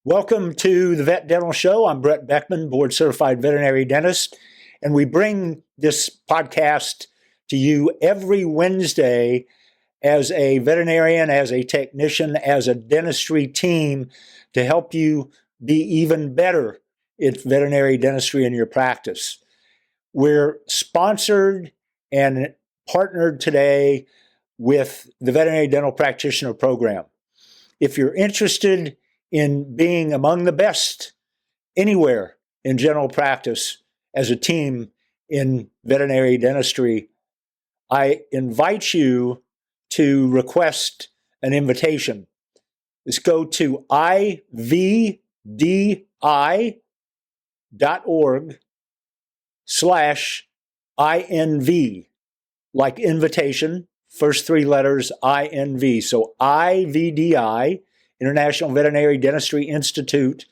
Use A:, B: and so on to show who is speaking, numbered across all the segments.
A: Welcome to the Vet Dental Show. I'm Brett Beckman, board certified veterinary dentist, and we bring this podcast to you every Wednesday as a veterinarian, as a technician, as a dentistry team to help you be even better at veterinary dentistry in your practice. We're sponsored and partnered today with the Veterinary Dental Practitioner Program. If you're interested in being among the best anywhere in general practice as a team in veterinary dentistry, I invite you to request an invitation. Let's go to ivdi.org/INV, like invitation, first three letters INV. So IVDI, International Veterinary Dentistry Institute,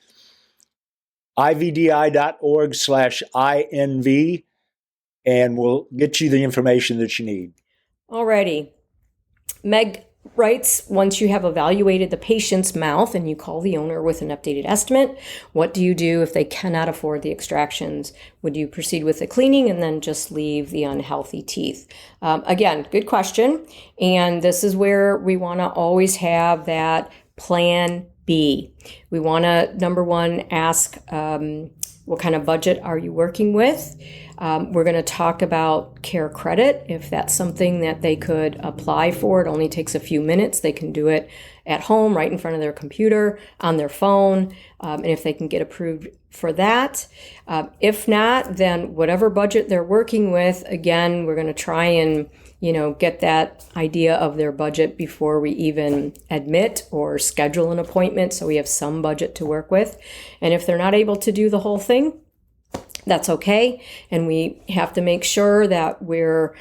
A: ivdi.org/INV, and we'll get you the information that you need.
B: Alrighty. Meg writes, once you have evaluated the patient's mouth and you call the owner with an updated estimate, what do you do if they cannot afford the extractions? Would you proceed with the cleaning and then just leave the unhealthy teeth? Again, good question. And this is where we want to always have that plan B. We want to, number one, ask what kind of budget are you working with? We're going to talk about care credit. If that's something that they could apply for, it only takes a few minutes. They can do it at home, right in front of their computer, on their phone, and if they can get approved for that. If not, then whatever budget they're working with, again, we're going to try and get that idea of their budget before we even admit or schedule an appointment, so we have some budget to work with. And if they're not able to do the whole thing, that's okay. And we have to make sure that we're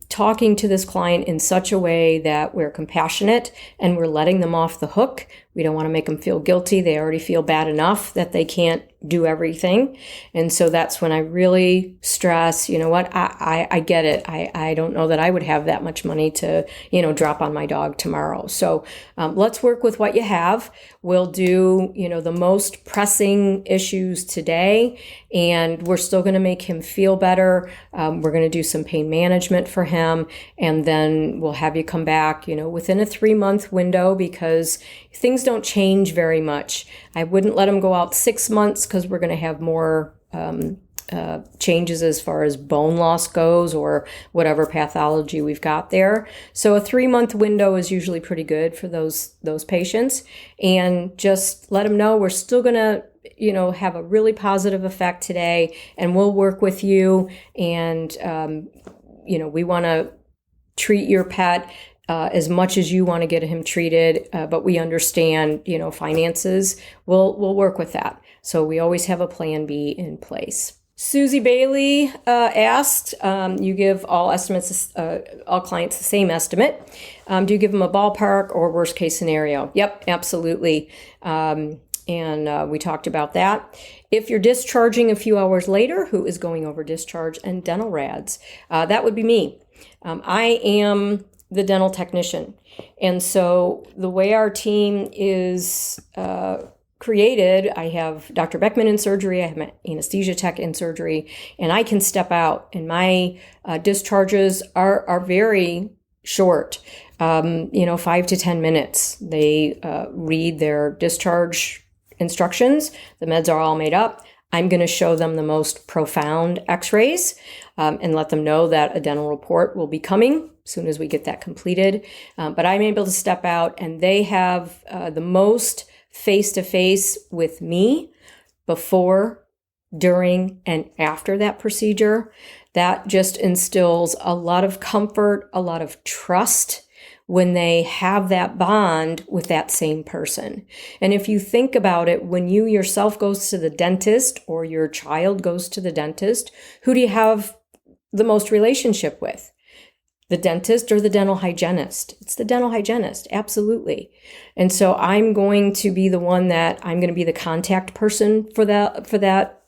B: talking to this client in such a way that we're compassionate and we're letting them off the hook. We don't want to make them feel guilty. They already feel bad enough that they can't do everything. And so that's when I really stress, I get it. I don't know that I would have that much money to, drop on my dog tomorrow. So let's work with what you have. We'll do, the most pressing issues today, and we're still going to make him feel better. We're going to do some pain management for him, and then we'll have you come back, within a 3-month window, because things don't change very much. I wouldn't let him go out 6 months because we're going to have more changes as far as bone loss goes or whatever pathology we've got there. So a 3-month window is usually pretty good for those patients. And just let them know we're still going to have a really positive effect today, and we'll work with you. And, we want to treat your pet as much as you want to get him treated, but we understand, finances. We'll work with that. So we always have a plan B in place. Susie Bailey asked, you give all estimates, all clients the same estimate. Do you give them a ballpark or worst case scenario? Yep, absolutely. And we talked about that. If you're discharging a few hours later, who is going over discharge and dental rads? That would be me. I am the dental technician. And so the way our team is created, I have Dr. Beckman in surgery, I have my anesthesia tech in surgery, and I can step out, and my discharges are very short, 5 to 10 minutes. They read their discharge instructions. The meds are all made up. I'm going to show them the most profound x-rays and let them know that a dental report will be coming as soon as we get that completed. But I'm able to step out, and they have the most face-to-face with me before, during, and after that procedure. That just instills a lot of comfort, a lot of trust when they have that bond with that same person. And if you think about it, when you yourself goes to the dentist or your child goes to the dentist, who do you have the most relationship with? The dentist or the dental hygienist? It's the dental hygienist, absolutely. And so I'm going to be the one that I'm going to be the contact person for that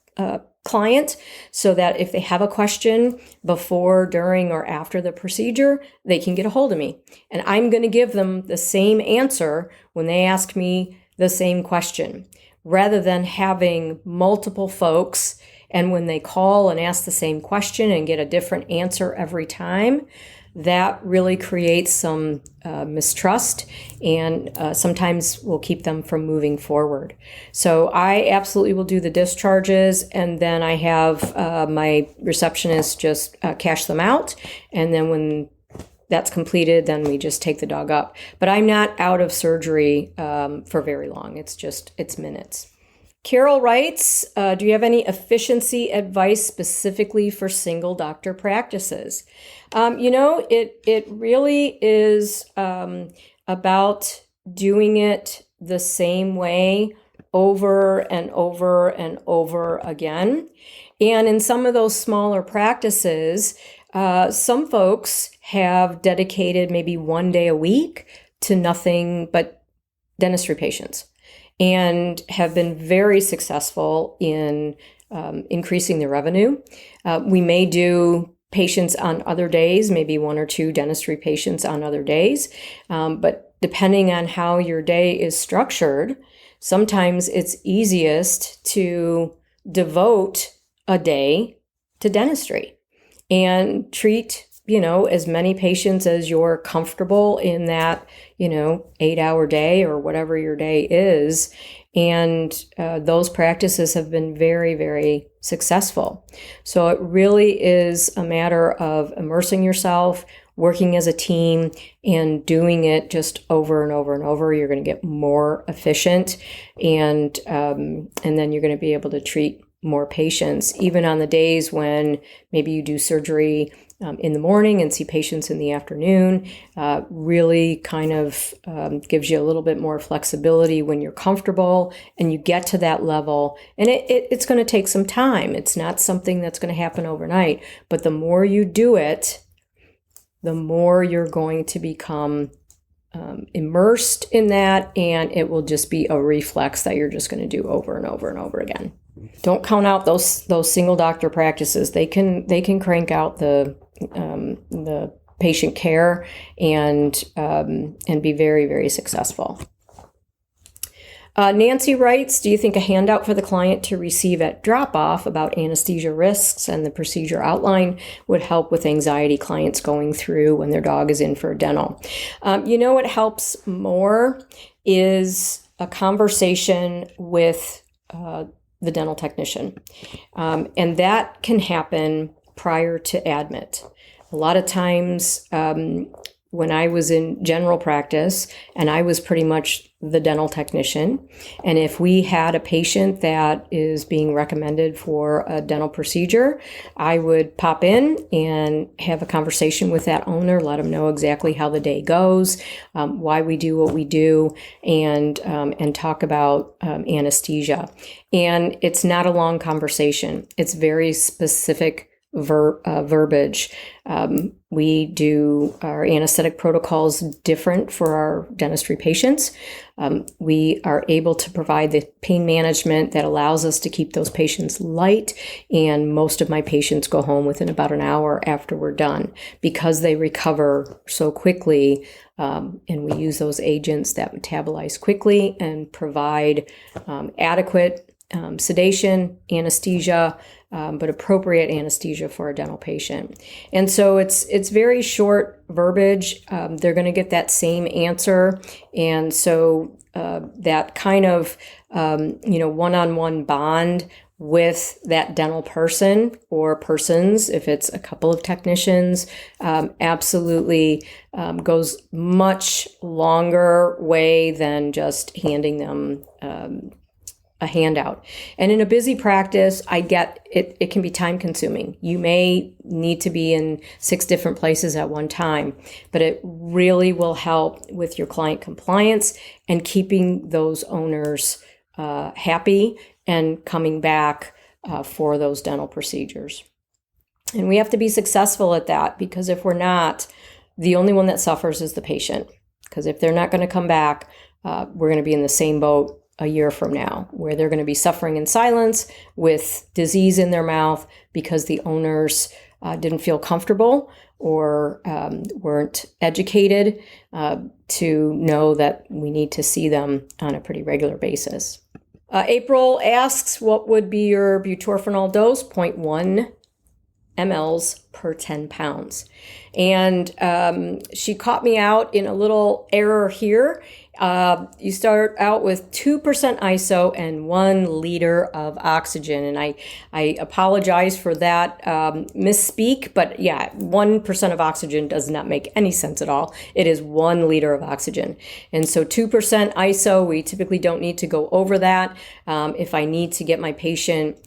B: client, so that if they have a question before, during, or after the procedure, they can get a hold of me. And I'm going to give them the same answer when they ask me the same question, rather than having multiple folks. And when they call and ask the same question and get a different answer every time, that really creates some mistrust and sometimes will keep them from moving forward. So I absolutely will do the discharges, and then I have my receptionist just cash them out. And then when that's completed, then we just take the dog up. But I'm not out of surgery for very long. It's minutes. Carol writes, do you have any efficiency advice specifically for single doctor practices? It really is about doing it the same way over and over and over again. And in some of those smaller practices, some folks have dedicated maybe 1 day a week to nothing but dentistry patients, and have been very successful in increasing their revenue. We may do patients on other days, maybe 1 or 2 dentistry patients on other days. But depending on how your day is structured, sometimes it's easiest to devote a day to dentistry and treat as many patients as you're comfortable in that, 8-hour day or whatever your day is. And those practices have been very, very successful. So it really is a matter of immersing yourself, working as a team, and doing it just over and over and over. You're going to get more efficient, and then you're going to be able to treat more patients, even on the days when maybe you do surgery in the morning and see patients in the afternoon. Really kind of gives you a little bit more flexibility when you're comfortable and you get to that level. And it's going to take some time. It's not something that's going to happen overnight. But the more you do it, the more you're going to become immersed in that, and it will just be a reflex that you're just going to do over and over and over again. Don't count out those single doctor practices. They can crank out the patient care and be very, very successful. Nancy writes, do you think a handout for the client to receive at drop-off about anesthesia risks and the procedure outline would help with anxiety clients going through when their dog is in for a dental? What helps more is a conversation with the dental technician. And that can happen prior to admit. A lot of times when I was in general practice, and I was pretty much the dental technician, and if we had a patient that is being recommended for a dental procedure, I would pop in and have a conversation with that owner, let them know exactly how the day goes, why we do what we do, and talk about anesthesia. And it's not a long conversation. It's very specific verbiage. We do our anesthetic protocols different for our dentistry patients. We are able to provide the pain management that allows us to keep those patients light, and most of my patients go home within about an hour after we're done because they recover so quickly, and we use those agents that metabolize quickly and provide adequate sedation, anesthesia, but appropriate anesthesia for a dental patient. And so it's very short verbiage. They're going to get that same answer. And so that kind of, one-on-one bond with that dental person or persons, if it's a couple of technicians, absolutely goes much longer way than just handing them a handout. And in a busy practice, I get it, it can be time consuming. You may need to be in 6 different places at one time, but it really will help with your client compliance and keeping those owners happy and coming back for those dental procedures. And we have to be successful at that, because if we're not, the only one that suffers is the patient. Because if they're not going to come back, we're going to be in the same boat a year from now, where they're going to be suffering in silence with disease in their mouth because the owners didn't feel comfortable or weren't educated to know that we need to see them on a pretty regular basis. April asks, what would be your butorphanol dose? 0.1 mLs per 10 pounds. And she caught me out in a little error here. You start out with 2% ISO and 1 liter of oxygen. And I apologize for that misspeak, but yeah, 1% of oxygen does not make any sense at all. It is 1 liter of oxygen. And so 2% ISO, we typically don't need to go over that. If I need to get my patient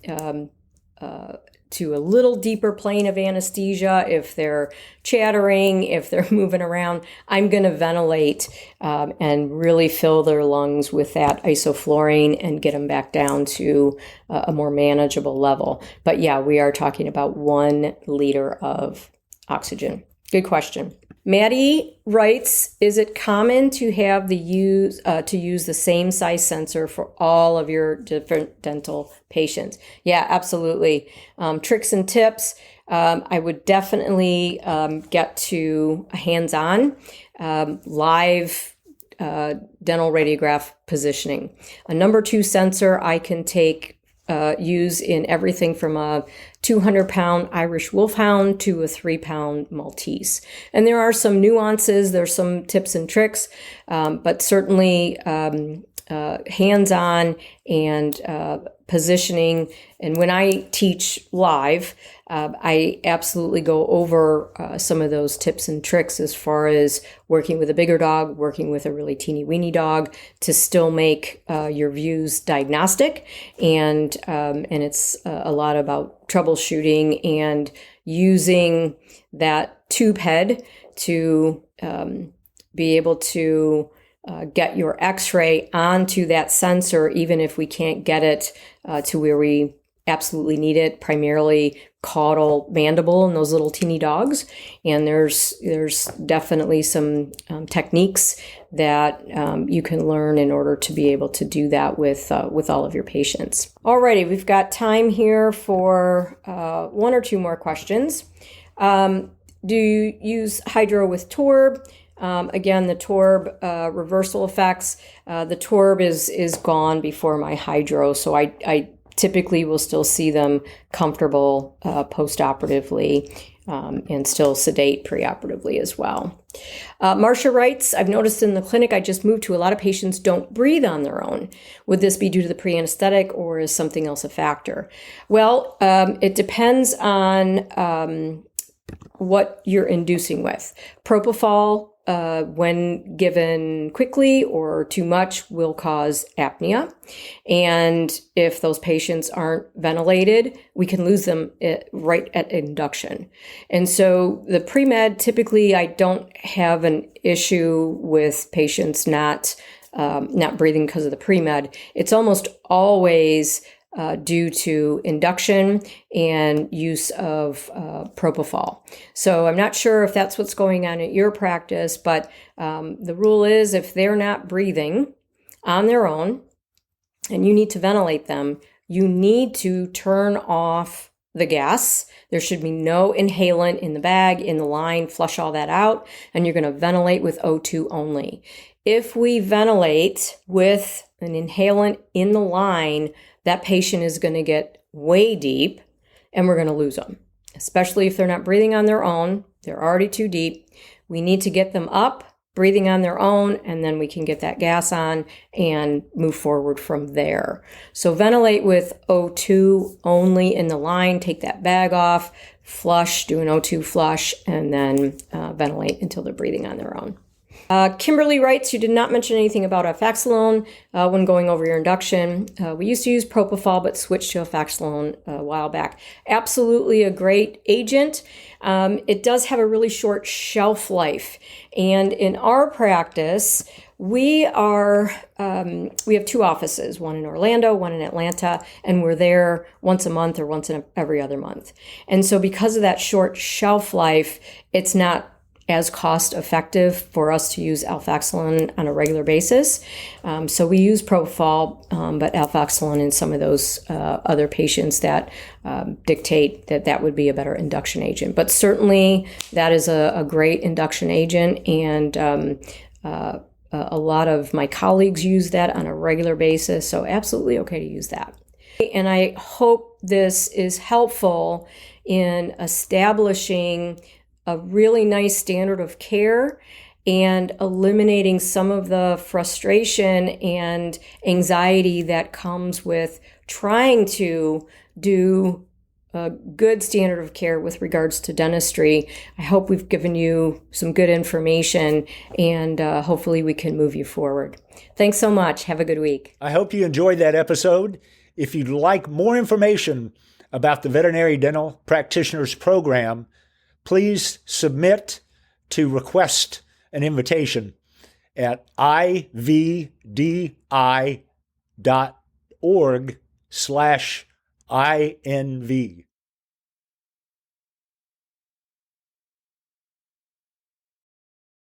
B: to a little deeper plane of anesthesia, if they're chattering, if they're moving around, I'm going to ventilate and really fill their lungs with that isoflurane and get them back down to a more manageable level. But yeah, we are talking about 1 liter of oxygen. Good question. Maddie writes, is it common to have use the same size sensor for all of your different dental patients? Yeah, absolutely. Tricks and tips. I would definitely get to hands-on live dental radiograph positioning. A number 2 sensor I can use in everything from a 200-pound Irish Wolfhound to a 3-pound Maltese. And there are some nuances, there's some tips and tricks, but certainly hands-on and positioning. And when I teach live, I absolutely go over some of those tips and tricks as far as working with a bigger dog, working with a really teeny weeny dog to still make your views diagnostic. And it's a lot about troubleshooting and using that tube head to be able to get your x-ray onto that sensor, even if we can't get it to where we absolutely need it, primarily caudal mandible in those little teeny dogs. And there's definitely some techniques that you can learn in order to be able to do that with all of your patients. Alrighty, we've got time here for 1 or 2 more questions. Do you use hydro with torb? Again, the torb reversal effects. The torb is gone before my hydro, so I typically will still see them comfortable post-operatively and still sedate preoperatively as well. Marcia writes, I've noticed in the clinic I just moved to, a lot of patients don't breathe on their own. Would this be due to the pre-anesthetic or is something else a factor? Well, it depends on what you're inducing with. Propofol, when given quickly or too much, will cause apnea. And if those patients aren't ventilated, we can lose them right at induction. And so the pre-med, typically I don't have an issue with patients not breathing because of the pre-med. It's almost always due to induction and use of propofol. So I'm not sure if that's what's going on at your practice, but the rule is if they're not breathing on their own and you need to ventilate them, you need to turn off the gas. There should be no inhalant in the bag, in the line, flush all that out, and you're going to ventilate with O2 only. If we ventilate with an inhalant in the line, that patient is going to get way deep and we're going to lose them, especially if they're not breathing on their own. They're already too deep. We need to get them up, breathing on their own, and then we can get that gas on and move forward from there. So ventilate with O2 only in the line, take that bag off, flush, do an O2 flush, and then ventilate until they're breathing on their own. Kimberly writes, you did not mention anything about afaxolone when going over your induction. We used to use propofol, but switched to afaxolone a while back. Absolutely a great agent. It does have a really short shelf life. And in our practice, we have 2 offices, one in Orlando, one in Atlanta, and we're there once a month or once in every other month. And so because of that short shelf life, it's not as cost effective for us to use alfaxalin on a regular basis. So we use propofol, but alfaxalin in some of those other patients that dictate that would be a better induction agent. But certainly that is a great induction agent, and a lot of my colleagues use that on a regular basis, so absolutely okay to use that. And I hope this is helpful in establishing a really nice standard of care and eliminating some of the frustration and anxiety that comes with trying to do a good standard of care with regards to dentistry. I hope we've given you some good information, and hopefully we can move you forward. Thanks so much. Have a good week.
A: I hope you enjoyed that episode. If you'd like more information about the Veterinary Dental Practitioners Program, please submit to request an invitation at ivdi.org/INV.